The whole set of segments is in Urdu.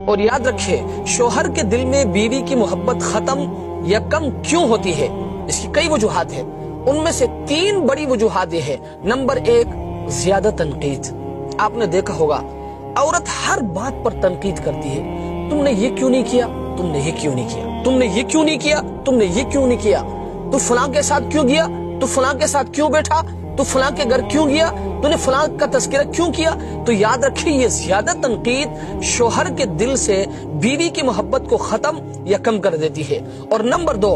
اور یاد رکھیے شوہر کے دل میں بیوی کی محبت ختم یا کم کیوں ہوتی ہے، اس کی کئی وجوہات ہیں، ان میں سے 3 بڑی وجوہات یہ ہے۔ نمبر 1، زیادہ تنقید۔ آپ نے دیکھا ہوگا عورت ہر بات پر تنقید کرتی ہے، تم نے یہ کیوں نہیں کیا، تم نے یہ کیوں نہیں کیا، تم نے یہ کیوں نہیں کیا، تم نے یہ کیوں نہیں کیا، تو فلاں کے ساتھ کیوں گیا، تو فلاں کے ساتھ کیوں بیٹھا، تو فلاں کے گھر کیوں گیا، تو نے فلاں کا تذکرہ کیوں کیا۔ تو یاد رکھیے یہ زیادہ تنقید شوہر کے دل سے بیوی کی محبت کو ختم یا کم کر دیتی ہے۔ اور نمبر 2،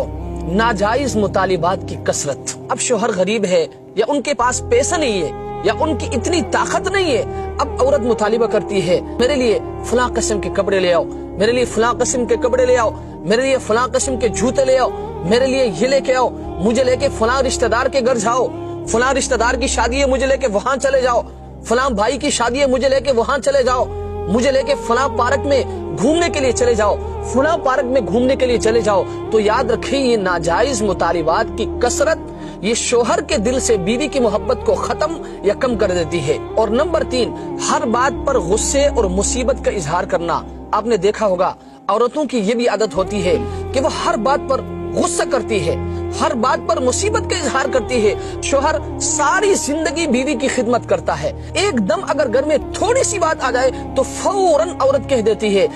ناجائز مطالبات کی کثرت۔ اب شوہر غریب ہے یا ان کے پاس پیسہ نہیں ہے یا ان کی اتنی طاقت نہیں ہے، اب عورت مطالبہ کرتی ہے میرے لیے فلاں قسم کے کپڑے لے آؤ، میرے لیے فلاں قسم کے کپڑے لے آؤ، میرے لیے فلاں قسم کے جوتے لے آؤ، میرے لیے یہ لے کے آؤ، مجھے لے کے فلاں رشتہ دار کے گھر جاؤ، فلاں رشتہ دار کی شادی ہے مجھے لے کے وہاں چلے جاؤ، فلاں بھائی کی شادی ہے مجھے لے کے وہاں چلے جاؤ، مجھے لے کے فلاں پارک میں گھومنے کے لیے چلے جاؤ، فلاں پارک میں گھومنے کے لیے چلے جاؤ۔ تو یاد رکھیں یہ ناجائز مطالبات کی کثرت یہ شوہر کے دل سے بیوی کی محبت کو ختم یا کم کر دیتی ہے۔ اور نمبر 3، ہر بات پر غصے اور مصیبت کا اظہار کرنا۔ آپ نے دیکھا ہوگا عورتوں کی یہ بھی عادت ہوتی ہے کہ وہ ہر بات پر غصہ کرتی ہے، ہر بات پر مصیبت کا اظہار کرتی ہے۔ شوہر ساری زندگی بیوی کی خدمت کرتا ہے، ایک دم اگر گھر میں تھوڑی سی بات آ جائے تو فوراً عورت کہہ دیتی ہے